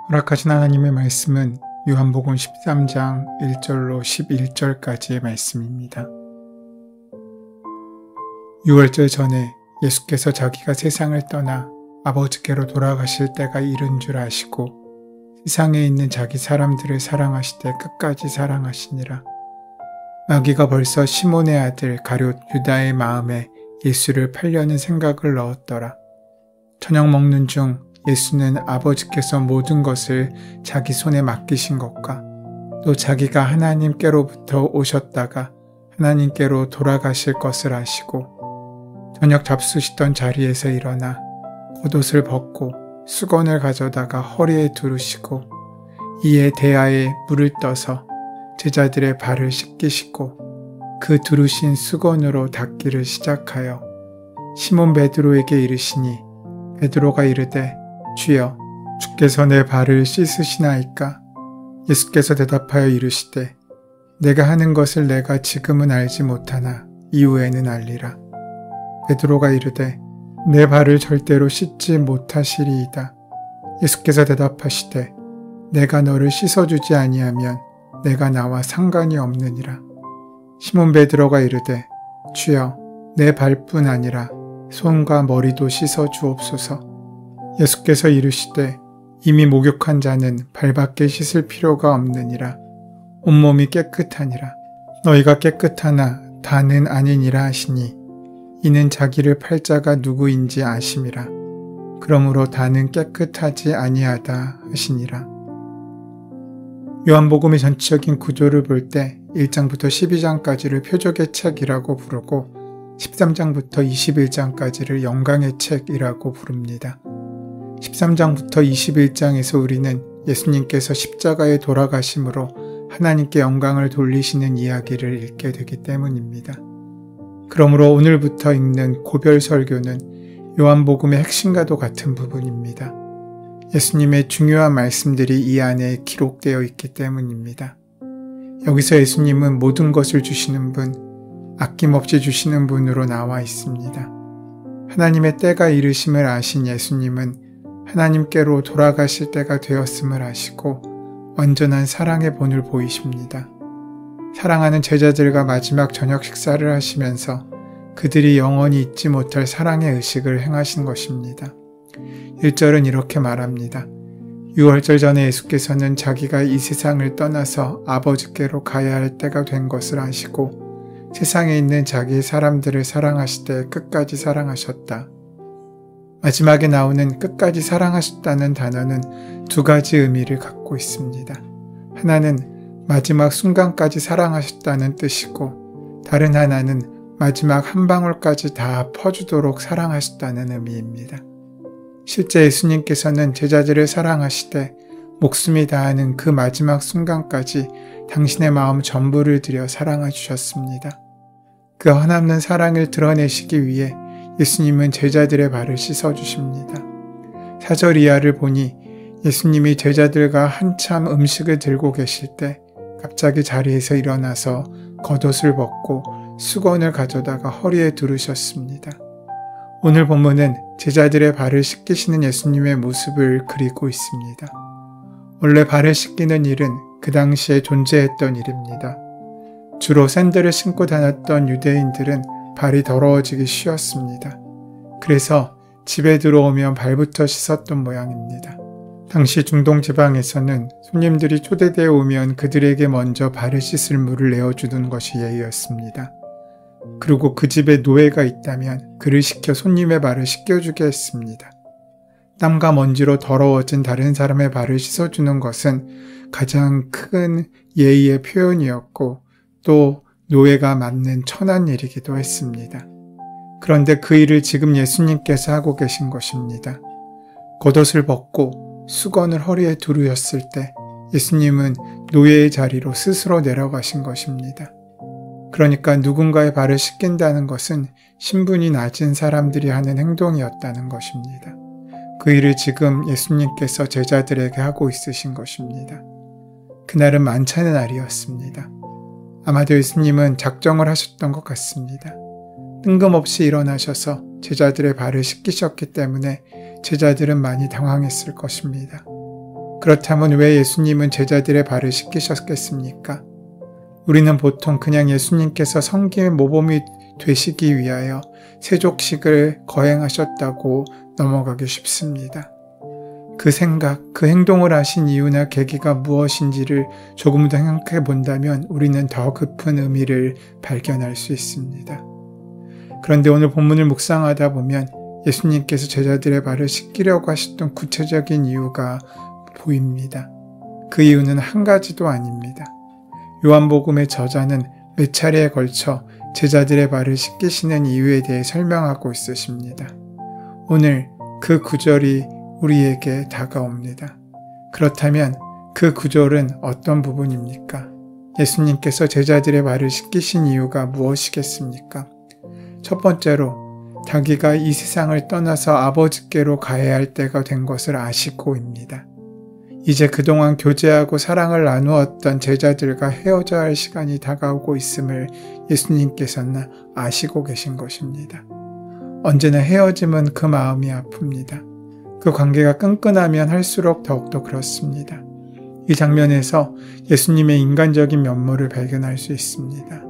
허락하신 하나님의 말씀은 요한복음 13장 1절로 11절까지의 말씀입니다. 유월절 전에 예수께서 자기가 세상을 떠나 아버지께로 돌아가실 때가 이른 줄 아시고 세상에 있는 자기 사람들을 사랑하시되 끝까지 사랑하시니라. 마귀가 벌써 시몬의 아들 가룟 유다의 마음에 예수를 팔려는 생각을 넣었더라. 저녁 먹는 중 예수는 아버지께서 모든 것을 자기 손에 맡기신 것과 또 자기가 하나님께로부터 오셨다가 하나님께로 돌아가실 것을 아시고 저녁 잡수시던 자리에서 일어나 겉옷을 벗고 수건을 가져다가 허리에 두르시고 이에 대야에 물을 떠서 제자들의 발을 씻기시고 그 두르신 수건으로 닦기를 시작하여 시몬 베드로에게 이르시니 베드로가 이르되 주여, 주께서 내 발을 씻으시나이까? 예수께서 대답하여 이르시되 내가 하는 것을 내가 지금은 알지 못하나 이후에는 알리라. 베드로가 이르되 내 발을 절대로 씻지 못하시리이다. 예수께서 대답하시되 내가 너를 씻어주지 아니하면 내가 나와 상관이 없느니라. 시몬 베드로가 이르되 주여, 내 발뿐 아니라 손과 머리도 씻어 주옵소서. 예수께서 이르시되 이미 목욕한 자는 발밖에 씻을 필요가 없느니라. 온몸이 깨끗하니라. 너희가 깨끗하나 다는 아니니라 하시니 이는 자기를 팔 자가 누구인지 아심이라. 그러므로 다는 깨끗하지 아니하다 하시니라. 요한복음의 전체적인 구조를 볼 때 1장부터 12장까지를 표적의 책이라고 부르고 13장부터 21장까지를 영광의 책이라고 부릅니다. 13장부터 21장에서 우리는 예수님께서 십자가에 돌아가심으로 하나님께 영광을 돌리시는 이야기를 읽게 되기 때문입니다. 그러므로 오늘부터 읽는 고별 설교는 요한복음의 핵심과도 같은 부분입니다. 예수님의 중요한 말씀들이 이 안에 기록되어 있기 때문입니다. 여기서 예수님은 모든 것을 주시는 분, 아낌없이 주시는 분으로 나와 있습니다. 하나님의 때가 이르심을 아신 예수님은 하나님께로 돌아가실 때가 되었음을 아시고 완전한 사랑의 본을 보이십니다. 사랑하는 제자들과 마지막 저녁 식사를 하시면서 그들이 영원히 잊지 못할 사랑의 의식을 행하신 것입니다. 1절은 이렇게 말합니다. 유월절 전에 예수께서는 자기가 이 세상을 떠나서 아버지께로 가야 할 때가 된 것을 아시고 세상에 있는 자기의 사람들을 사랑하시되 끝까지 사랑하셨다. 마지막에 나오는 끝까지 사랑하셨다는 단어는 두 가지 의미를 갖고 있습니다. 하나는 마지막 순간까지 사랑하셨다는 뜻이고 다른 하나는 마지막 한 방울까지 다 퍼주도록 사랑하셨다는 의미입니다. 실제 예수님께서는 제자들을 사랑하시되 목숨이 다하는 그 마지막 순간까지 당신의 마음 전부를 들여 사랑해 주셨습니다. 그 한없는 사랑을 드러내시기 위해 예수님은 제자들의 발을 씻어주십니다. 4절 이하를 보니 예수님이 제자들과 한참 음식을 들고 계실 때 갑자기 자리에서 일어나서 겉옷을 벗고 수건을 가져다가 허리에 두르셨습니다. 오늘 본문은 제자들의 발을 씻기시는 예수님의 모습을 그리고 있습니다. 원래 발을 씻기는 일은 그 당시에 존재했던 일입니다. 주로 샌들을 신고 다녔던 유대인들은 발이 더러워지기 쉬웠습니다. 그래서 집에 들어오면 발부터 씻었던 모양입니다. 당시 중동 지방에서는 손님들이 초대되어 오면 그들에게 먼저 발을 씻을 물을 내어주는 것이 예의였습니다. 그리고 그 집에 노예가 있다면 그를 시켜 손님의 발을 씻겨주게 했습니다. 땀과 먼지로 더러워진 다른 사람의 발을 씻어주는 것은 가장 큰 예의의 표현이었고 또 노예가 맡는 천한 일이기도 했습니다. 그런데 그 일을 지금 예수님께서 하고 계신 것입니다. 겉옷을 벗고 수건을 허리에 두르셨을 때 예수님은 노예의 자리로 스스로 내려가신 것입니다. 그러니까 누군가의 발을 씻긴다는 것은 신분이 낮은 사람들이 하는 행동이었다는 것입니다. 그 일을 지금 예수님께서 제자들에게 하고 있으신 것입니다. 그날은 만찬의 날이었습니다. 아마도 예수님은 작정을 하셨던 것 같습니다. 뜬금없이 일어나셔서 제자들의 발을 씻기셨기 때문에 제자들은 많이 당황했을 것입니다. 그렇다면 왜 예수님은 제자들의 발을 씻기셨겠습니까? 우리는 보통 그냥 예수님께서 성김의 모범이 되시기 위하여 세족식을 거행하셨다고 넘어가기 쉽습니다. 그 생각, 그 행동을 하신 이유나 계기가 무엇인지를 조금 더 생각해 본다면 우리는 더 깊은 의미를 발견할 수 있습니다. 그런데 오늘 본문을 묵상하다 보면 예수님께서 제자들의 발을 씻기려고 하셨던 구체적인 이유가 보입니다. 그 이유는 한 가지도 아닙니다. 요한복음의 저자는 몇 차례에 걸쳐 제자들의 발을 씻기시는 이유에 대해 설명하고 있으십니다. 오늘 그 구절이 우리에게 다가옵니다. 그렇다면 그 구절은 어떤 부분입니까? 예수님께서 제자들의 발을 씻기신 이유가 무엇이겠습니까? 첫 번째로 자기가 이 세상을 떠나서 아버지께로 가야 할 때가 된 것을 아시고입니다. 이제 그동안 교제하고 사랑을 나누었던 제자들과 헤어져야 할 시간이 다가오고 있음을 예수님께서는 아시고 계신 것입니다. 언제나 헤어짐은 그 마음이 아픕니다. 그 관계가 끈끈하면 할수록 더욱더 그렇습니다. 이 장면에서 예수님의 인간적인 면모를 발견할 수 있습니다.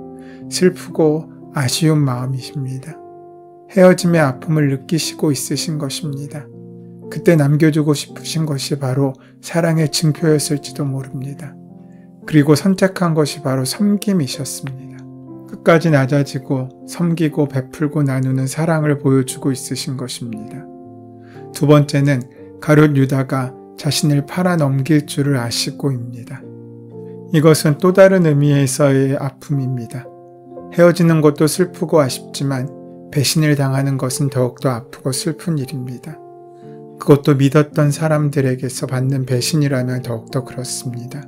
슬프고 아쉬운 마음이십니다. 헤어짐의 아픔을 느끼시고 있으신 것입니다. 그때 남겨주고 싶으신 것이 바로 사랑의 증표였을지도 모릅니다. 그리고 선택한 것이 바로 섬김이셨습니다. 끝까지 낮아지고 섬기고 베풀고 나누는 사랑을 보여주고 있으신 것입니다. 두 번째는 가룟 유다가 자신을 팔아 넘길 줄을 아시고입니다. 이것은 또 다른 의미에서의 아픔입니다. 헤어지는 것도 슬프고 아쉽지만 배신을 당하는 것은 더욱더 아프고 슬픈 일입니다. 그것도 믿었던 사람들에게서 받는 배신이라면 더욱더 그렇습니다.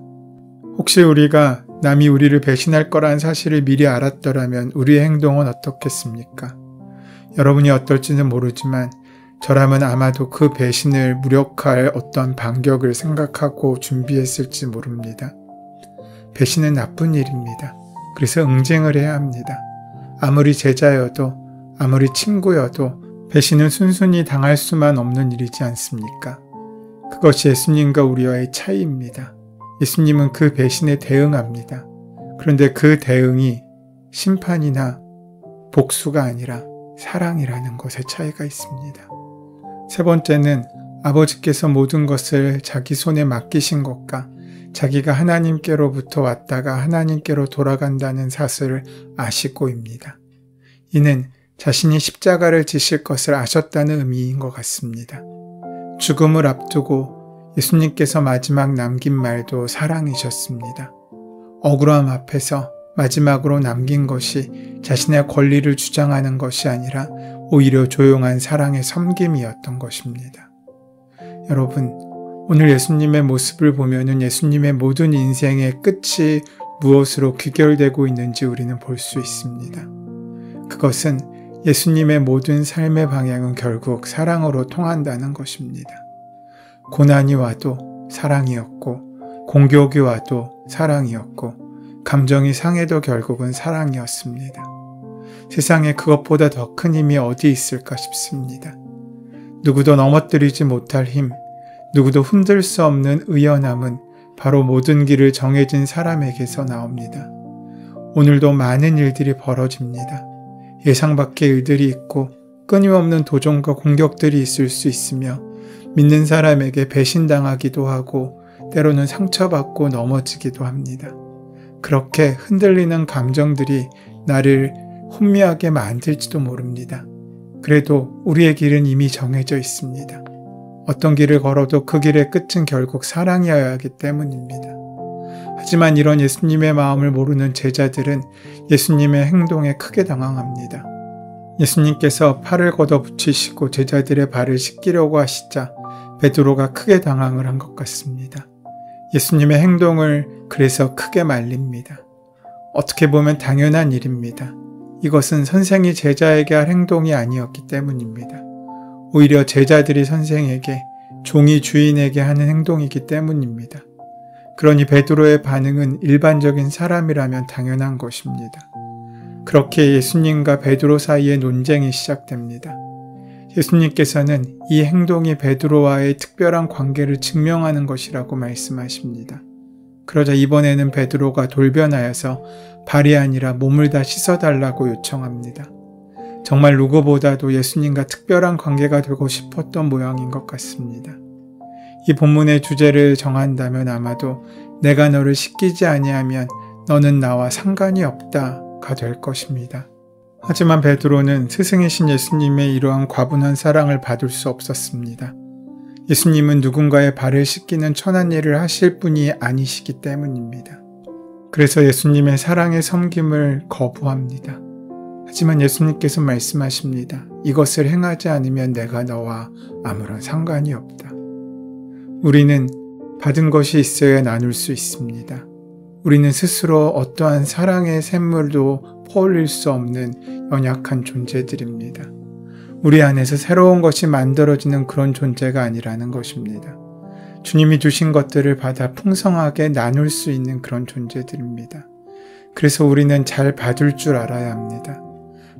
혹시 우리가 남이 우리를 배신할 거란 사실을 미리 알았더라면 우리의 행동은 어떻겠습니까? 여러분이 어떨지는 모르지만 저라면 아마도 그 배신을 무력화할 어떤 반격을 생각하고 준비했을지 모릅니다. 배신은 나쁜 일입니다. 그래서 응징을 해야 합니다. 아무리 제자여도 아무리 친구여도 배신은 순순히 당할 수만 없는 일이지 않습니까? 그것이 예수님과 우리와의 차이입니다. 예수님은 그 배신에 대응합니다. 그런데 그 대응이 심판이나 복수가 아니라 사랑이라는 것에 차이가 있습니다. 세 번째는 아버지께서 모든 것을 자기 손에 맡기신 것과 자기가 하나님께로부터 왔다가 하나님께로 돌아간다는 사실을 아시고입니다. 이는 자신이 십자가를 지실 것을 아셨다는 의미인 것 같습니다. 죽음을 앞두고 예수님께서 마지막 남긴 말도 사랑이셨습니다. 억울함 앞에서 마지막으로 남긴 것이 자신의 권리를 주장하는 것이 아니라 오히려 조용한 사랑의 섬김이었던 것입니다. 여러분, 오늘 예수님의 모습을 보면은 예수님의 모든 인생의 끝이 무엇으로 귀결되고 있는지 우리는 볼 수 있습니다. 그것은 예수님의 모든 삶의 방향은 결국 사랑으로 통한다는 것입니다. 고난이 와도 사랑이었고, 공격이 와도 사랑이었고, 감정이 상해도 결국은 사랑이었습니다. 세상에 그것보다 더 큰 힘이 어디 있을까 싶습니다. 누구도 넘어뜨리지 못할 힘, 누구도 흔들 수 없는 의연함은 바로 모든 길을 정해진 사람에게서 나옵니다. 오늘도 많은 일들이 벌어집니다. 예상 밖의 일들이 있고 끊임없는 도전과 공격들이 있을 수 있으며 믿는 사람에게 배신당하기도 하고 때로는 상처받고 넘어지기도 합니다. 그렇게 흔들리는 감정들이 나를 혼미하게 만들지도 모릅니다. 그래도 우리의 길은 이미 정해져 있습니다. 어떤 길을 걸어도 그 길의 끝은 결국 사랑이어야 하기 때문입니다. 하지만 이런 예수님의 마음을 모르는 제자들은 예수님의 행동에 크게 당황합니다. 예수님께서 팔을 걷어붙이시고 제자들의 발을 씻기려고 하시자 베드로가 크게 당황을 한 것 같습니다. 예수님의 행동을 그래서 크게 말립니다. 어떻게 보면 당연한 일입니다. 이것은 선생이 제자에게 할 행동이 아니었기 때문입니다. 오히려 제자들이 선생에게, 종이 주인에게 하는 행동이기 때문입니다. 그러니 베드로의 반응은 일반적인 사람이라면 당연한 것입니다. 그렇게 예수님과 베드로 사이에 논쟁이 시작됩니다. 예수님께서는 이 행동이 베드로와의 특별한 관계를 증명하는 것이라고 말씀하십니다. 그러자 이번에는 베드로가 돌변하여서 발이 아니라 몸을 다 씻어달라고 요청합니다. 정말 누구보다도 예수님과 특별한 관계가 되고 싶었던 모양인 것 같습니다. 이 본문의 주제를 정한다면 아마도 내가 너를 씻기지 아니하면 너는 나와 상관이 없다가 될 것입니다. 하지만 베드로는 스승이신 예수님의 이러한 과분한 사랑을 받을 수 없었습니다. 예수님은 누군가의 발을 씻기는 천한 일을 하실 분이 아니시기 때문입니다. 그래서 예수님의 사랑의 섬김을 거부합니다. 하지만 예수님께서 말씀하십니다. 이것을 행하지 않으면 내가 너와 아무런 상관이 없다. 우리는 받은 것이 있어야 나눌 수 있습니다. 우리는 스스로 어떠한 사랑의 샘물도 퍼올릴 수 없는 연약한 존재들입니다. 우리 안에서 새로운 것이 만들어지는 그런 존재가 아니라는 것입니다. 주님이 주신 것들을 받아 풍성하게 나눌 수 있는 그런 존재들입니다. 그래서 우리는 잘 받을 줄 알아야 합니다.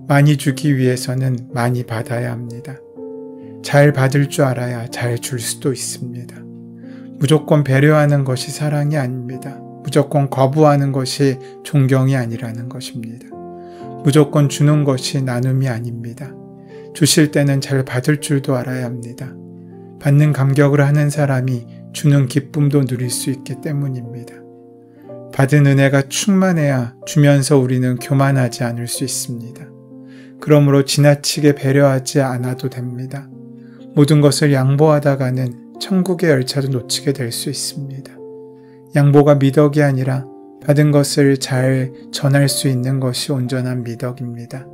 많이 주기 위해서는 많이 받아야 합니다. 잘 받을 줄 알아야 잘 줄 수도 있습니다. 무조건 배려하는 것이 사랑이 아닙니다. 무조건 거부하는 것이 존경이 아니라는 것입니다. 무조건 주는 것이 나눔이 아닙니다. 주실 때는 잘 받을 줄도 알아야 합니다. 받는 감격을 하는 사람이 주는 기쁨도 누릴 수 있기 때문입니다. 받은 은혜가 충만해야 주면서 우리는 교만하지 않을 수 있습니다. 그러므로 지나치게 배려하지 않아도 됩니다. 모든 것을 양보하다가는 천국의 열차도 놓치게 될 수 있습니다. 양보가 미덕이 아니라 받은 것을 잘 전할 수 있는 것이 온전한 미덕입니다.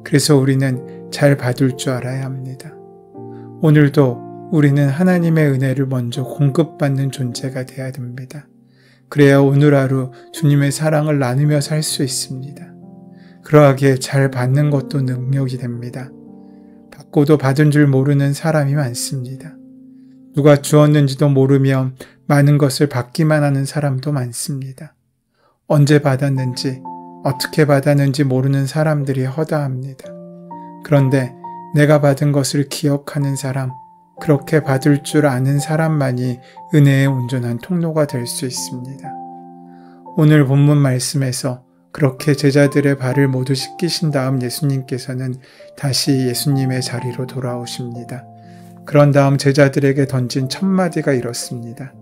그래서 우리는 잘 받을 줄 알아야 합니다. 오늘도 우리는 하나님의 은혜를 먼저 공급받는 존재가 되어야 됩니다. 그래야 오늘 하루 주님의 사랑을 나누며 살 수 있습니다. 그러하기에 잘 받는 것도 능력이 됩니다. 받고도 받은 줄 모르는 사람이 많습니다. 누가 주었는지도 모르며 많은 것을 받기만 하는 사람도 많습니다. 언제 받았는지, 어떻게 받았는지 모르는 사람들이 허다합니다. 그런데 내가 받은 것을 기억하는 사람, 그렇게 받을 줄 아는 사람만이 은혜의 온전한 통로가 될 수 있습니다. 오늘 본문 말씀에서 그렇게 제자들의 발을 모두 씻기신 다음 예수님께서는 다시 예수님의 자리로 돌아오십니다. 그런 다음 제자들에게 던진 첫 마디가 이렇습니다.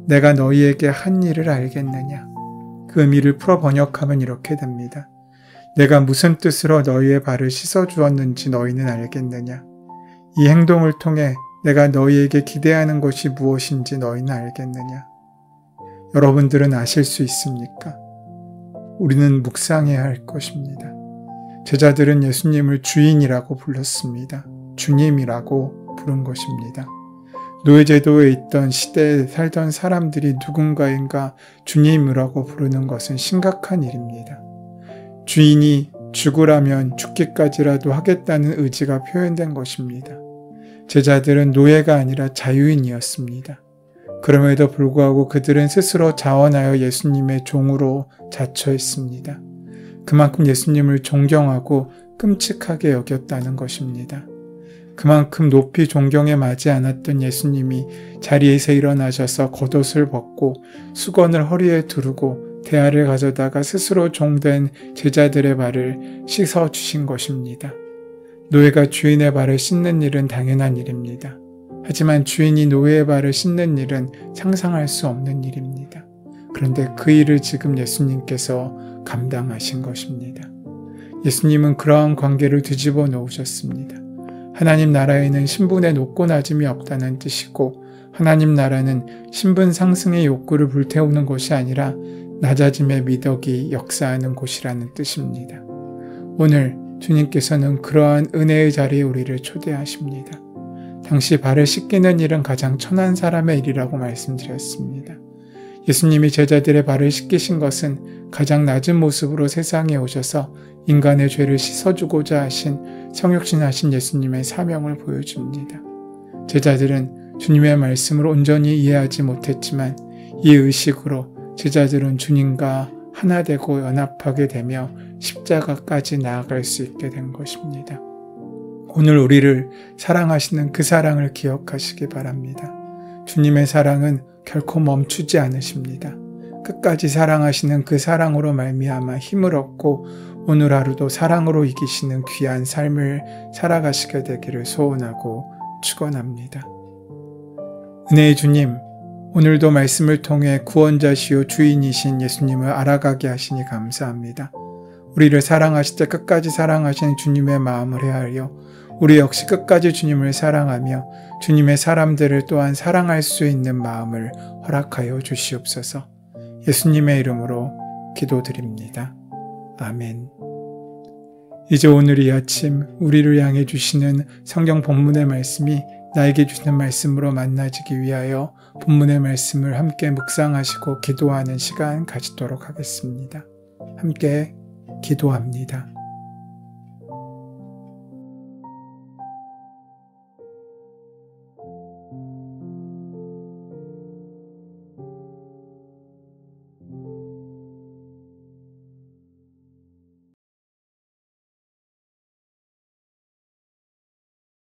내가 너희에게 한 일을 알겠느냐? 그 의미를 풀어 번역하면 이렇게 됩니다. 내가 무슨 뜻으로 너희의 발을 씻어주었는지 너희는 알겠느냐? 이 행동을 통해 내가 너희에게 기대하는 것이 무엇인지 너희는 알겠느냐? 여러분들은 아실 수 있습니까? 우리는 묵상해야 할 것입니다. 제자들은 예수님을 주인이라고 불렀습니다. 주님이라고 부른 것입니다. 노예제도에 있던 시대에 살던 사람들이 누군가인가 주님이라고 부르는 것은 심각한 일입니다. 주인이 죽으라면 죽기까지라도 하겠다는 의지가 표현된 것입니다. 제자들은 노예가 아니라 자유인이었습니다. 그럼에도 불구하고 그들은 스스로 자원하여 예수님의 종으로 자처했습니다. 그만큼 예수님을 존경하고 끔찍하게 여겼다는 것입니다. 그만큼 높이 존경에 맞지 않았던 예수님이 자리에서 일어나셔서 겉옷을 벗고 수건을 허리에 두르고 대야를 가져다가 스스로 종된 제자들의 발을 씻어주신 것입니다. 노예가 주인의 발을 씻는 일은 당연한 일입니다. 하지만 주인이 노예의 발을 씻는 일은 상상할 수 없는 일입니다. 그런데 그 일을 지금 예수님께서 감당하신 것입니다. 예수님은 그러한 관계를 뒤집어 놓으셨습니다. 하나님 나라에는 신분의 높고 낮음이 없다는 뜻이고 하나님 나라는 신분 상승의 욕구를 불태우는 것이 아니라 낮아짐의 미덕이 역사하는 곳이라는 뜻입니다. 오늘 주님께서는 그러한 은혜의 자리에 우리를 초대하십니다. 당시 발을 씻기는 일은 가장 천한 사람의 일이라고 말씀드렸습니다. 예수님이 제자들의 발을 씻기신 것은 가장 낮은 모습으로 세상에 오셔서 인간의 죄를 씻어주고자 하신 성육신하신 예수님의 사명을 보여줍니다. 제자들은 주님의 말씀을 온전히 이해하지 못했지만 이 의식으로 제자들은 주님과 하나 되고 연합하게 되며 십자가까지 나아갈 수 있게 된 것입니다. 오늘 우리를 사랑하시는 그 사랑을 기억하시기 바랍니다. 주님의 사랑은 결코 멈추지 않으십니다. 끝까지 사랑하시는 그 사랑으로 말미암아 힘을 얻고 오늘 하루도 사랑으로 이기시는 귀한 삶을 살아가시게 되기를 소원하고 축원합니다. 은혜의 주님, 오늘도 말씀을 통해 구원자시요 주인이신 예수님을 알아가게 하시니 감사합니다. 우리를 사랑하실 때 끝까지 사랑하시는 주님의 마음을 헤아려 우리 역시 끝까지 주님을 사랑하며 주님의 사람들을 또한 사랑할 수 있는 마음을 허락하여 주시옵소서. 예수님의 이름으로 기도드립니다. 아멘. 이제 오늘 이 아침 우리를 향해 주시는 성경 본문의 말씀이 나에게 주시는 말씀으로 만나지기 위하여 본문의 말씀을 함께 묵상하시고 기도하는 시간 가지도록 하겠습니다. 함께 기도합니다.